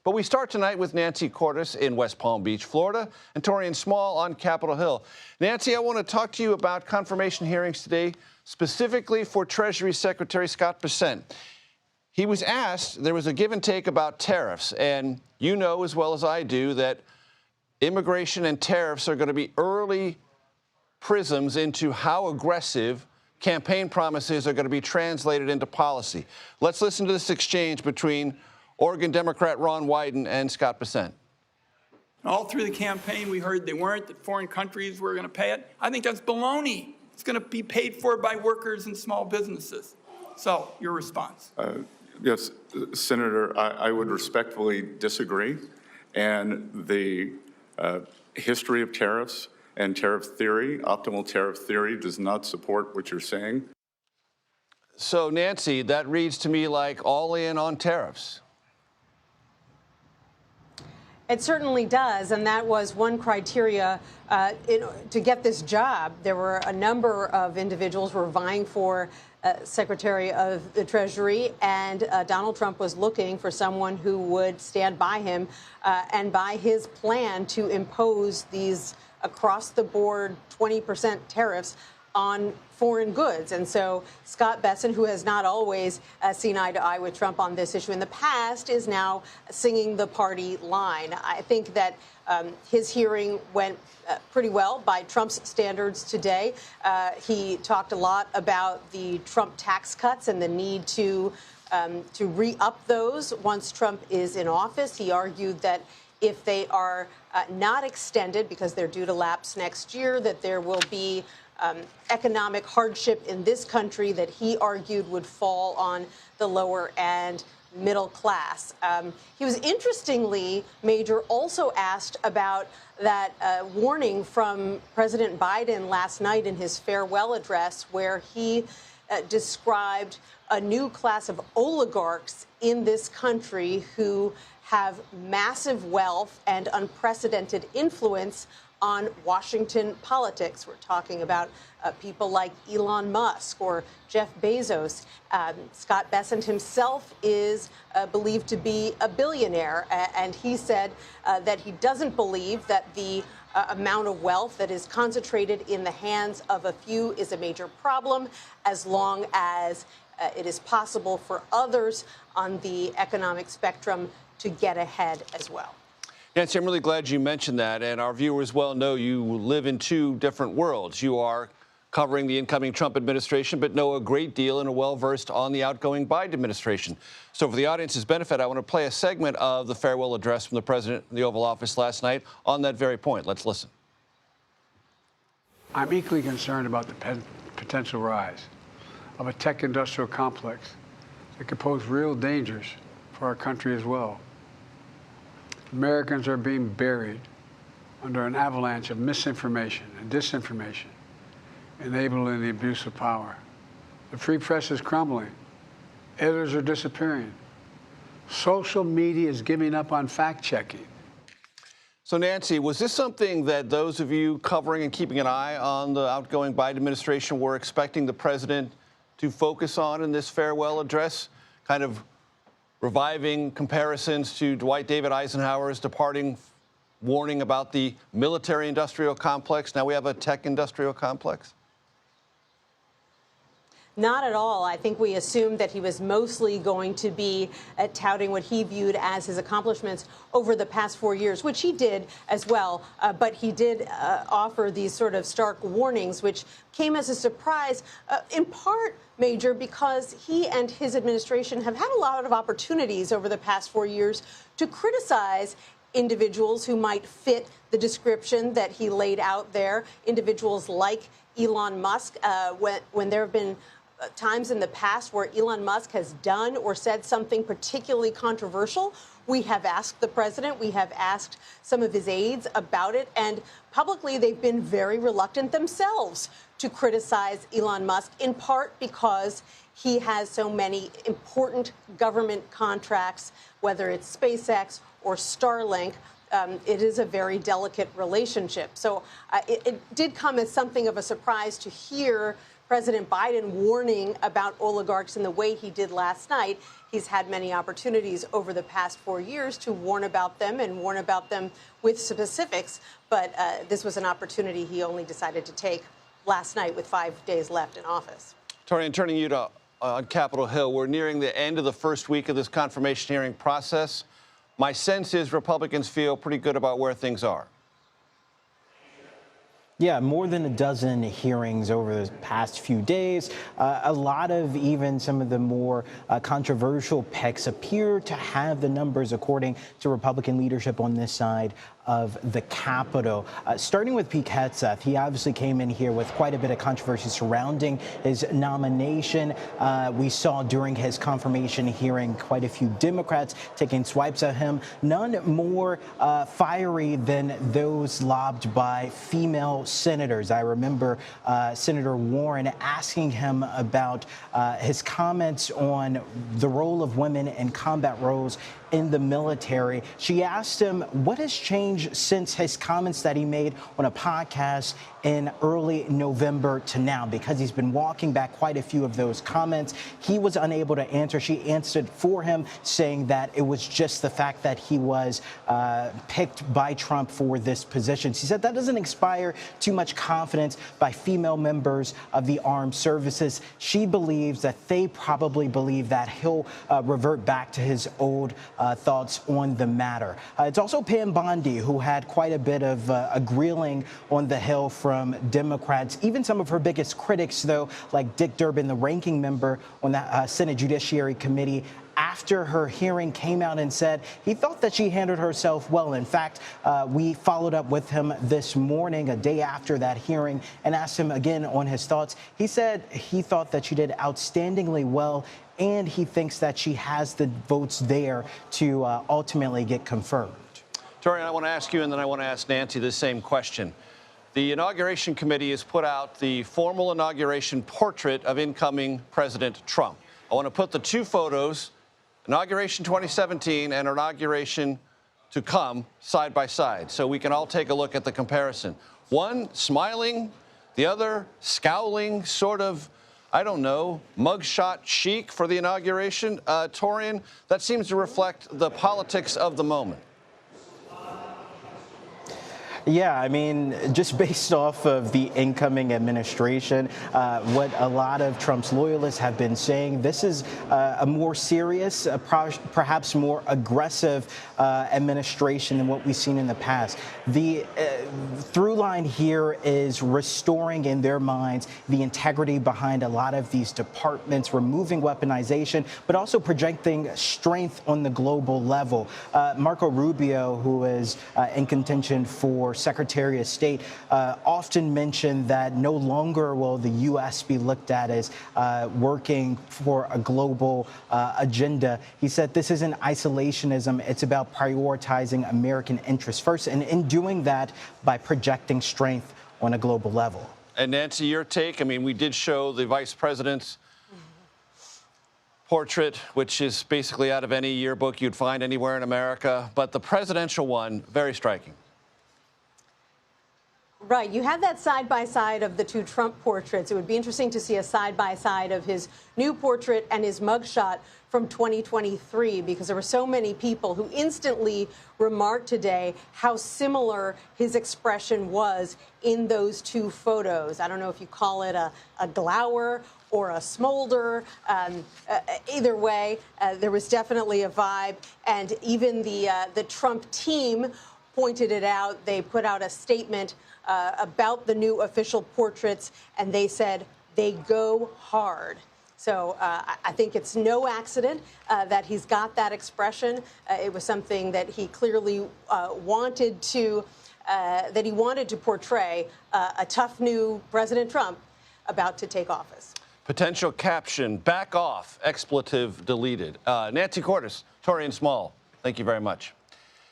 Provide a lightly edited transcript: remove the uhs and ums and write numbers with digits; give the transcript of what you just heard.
But we start tonight with Nancy Cordes in West Palm Beach, Florida, and Taurean Small on Capitol Hill. Nancy, I want to talk to you about confirmation hearings today, specifically for Treasury Secretary Scott Bessent. He was asked, there was a give and take about tariffs, and you know as well as I do that immigration and tariffs are going to be early prisms into how aggressive campaign promises are going to be translated into policy. Let's listen to this exchange between Oregon Democrat Ron Wyden and Scott Bessent. All through the campaign, we heard they weren't, that foreign countries were going to pay it. I think that's baloney. It's going to be paid for by workers and small businesses. So, your response? Yes, Senator, I would respectfully disagree. And the history of tariffs and tariff theory, optimal tariff theory, does not support what you're saying. So, Nancy, that reads to me like all in on tariffs. It certainly does, and that was one criteria to get this job. There were a number of individuals who were vying for Secretary of the Treasury, and Donald Trump was looking for someone who would stand by him and by his plan to impose these across-the-board 20% tariffs on foreign goods. And so Scott Bessent, who has not always seen eye to eye with Trump on this issue in the past, is now singing the party line. I think that his hearing went pretty well by Trump's standards today. He talked a lot about the Trump tax cuts and the need to re-up those once Trump is in office. He argued that if they are not extended because they're due to lapse next year, that there will be economic hardship in this country that he argued would fall on the lower and middle class. He was interestingly, Major, also asked about that warning from President Biden last night in his farewell address, where he described a new class of oligarchs in this country who have massive wealth and unprecedented influence on Washington politics. We're talking about people like Elon Musk or Jeff Bezos. Scott Bessent himself is believed to be a billionaire, and he said that he doesn't believe that the amount of wealth that is concentrated in the hands of a few is a major problem, as long as it is possible for others on the economic spectrum to get ahead as well. Nancy, I'm really glad you mentioned that, and our viewers well know you live in two different worlds. You are covering the incoming Trump administration, but know a great deal and are well-versed on the outgoing Biden administration. So for the audience's benefit, I want to play a segment of the farewell address from the president in the Oval Office last night on that very point. Let's listen. I'm equally concerned about the potential rise of a tech industrial complex that could pose real dangers for our country as well. Americans are being buried under an avalanche of misinformation and disinformation, enabling the abuse of power. The free press is crumbling. Editors are disappearing. Social media is giving up on fact-checking. So, Nancy, was this something that those of you covering and keeping an eye on the outgoing Biden administration were expecting the president to focus on in this farewell address, kind of reviving comparisons to Dwight David Eisenhower's departing warning about the military-industrial complex? Now we have a tech-industrial complex? Not at all. I think we assumed that he was mostly going to be touting what he viewed as his accomplishments over the past 4 years, which he did as well. But he did offer these sort of stark warnings, which came as a surprise, in part, Major, because he and his administration have had a lot of opportunities over the past 4 years to criticize individuals who might fit the description that he laid out there, individuals like Elon Musk, when there have been times in the past where Elon Musk has done or said something particularly controversial. We have asked the president, we have asked some of his aides about it, and publicly they've been very reluctant themselves to criticize Elon Musk, in part because he has so many important government contracts, whether it's SpaceX or Starlink. It is a very delicate relationship. So it did come as something of a surprise to hear President Biden warning about oligarchs in the way he did last night. he's had many opportunities over the past 4 years to warn about them and warn about them with specifics. But this was an opportunity he only decided to take last night with 5 days left in office. Taurean, turning you to on Capitol Hill, we're nearing the end of the first week of this confirmation hearing process. My sense is Republicans feel pretty good about where things are. Yeah, more than a dozen hearings over the past few days. A lot of even some of the more controversial picks appear to have the numbers, according to Republican leadership on this side of the Capitol. Starting with Pete Hegseth, he obviously came in here with quite a bit of controversy surrounding his nomination. We saw during his confirmation hearing quite a few Democrats taking swipes at him, none more fiery than those lobbed by female senators. I remember Senator Warren asking him about his comments on the role of women in combat roles in the military. She asked him what has changed since his comments that he made on a podcast in early November to now, because he's been walking back quite a few of those comments. He was unable to answer. She answered for him, saying that it was just the fact that he was picked by Trump for this position. She said that doesn't inspire too much confidence by female members of the armed services. She believes that they probably believe that he'll revert back to his old thoughts on the matter. It's also Pam Bondi, who had quite a bit of a grilling on the Hill from Democrats. Even some of her biggest critics, though, like Dick Durbin, the ranking member on the Senate Judiciary Committee, after her hearing came out and said he thought that she handled herself well. In fact, we followed up with him this morning, a day after that hearing, and asked him again on his thoughts. He said he thought that she did outstandingly well, and he thinks that she has the votes there to ultimately get confirmed. Taurean, I want to ask you, and then I want to ask Nancy the same question. The Inauguration Committee has put out the formal inauguration portrait of incoming President Trump. I want to put the two photos, Inauguration 2017 and Inauguration to come, side by side, so we can all take a look at the comparison. One smiling, the other scowling, sort of, I don't know, mugshot chic for the inauguration. Taurean, that seems to reflect the politics of the moment. Yeah, I mean, just based off of the incoming administration, what a lot of Trump's loyalists have been saying, this is a more serious, perhaps more aggressive administration than what we've seen in the past. The through line here is restoring in their minds the integrity behind a lot of these departments, removing weaponization, but also projecting strength on the global level. Marco Rubio, who is in contention for Secretary of State, often mentioned that no longer will the U.S. be looked at as working for a global agenda. He said this isn't isolationism. It's about prioritizing American interests first, and in doing that by projecting strength on a global level. And Nancy, your take? I mean, we did show the vice president's portrait, which is basically out of any yearbook you'd find anywhere in America, but the presidential one, very striking. Right. You have that side-by-side of the two Trump portraits. It would be interesting to see a side-by-side of his new portrait and his mugshot from 2023, because there were so many people who instantly remarked today how similar his expression was in those two photos. I don't know if you call it a glower or a smolder. Either way, there was definitely a vibe. And even the Trump team pointed it out. They put out a statement about the new official portraits, and they said they go hard. So I think it's no accident that he's got that expression. It was something that he clearly wanted to portray a tough new President Trump about to take office. Potential caption, back off, expletive deleted. Nancy Cordes, Taurean Small, thank you very much.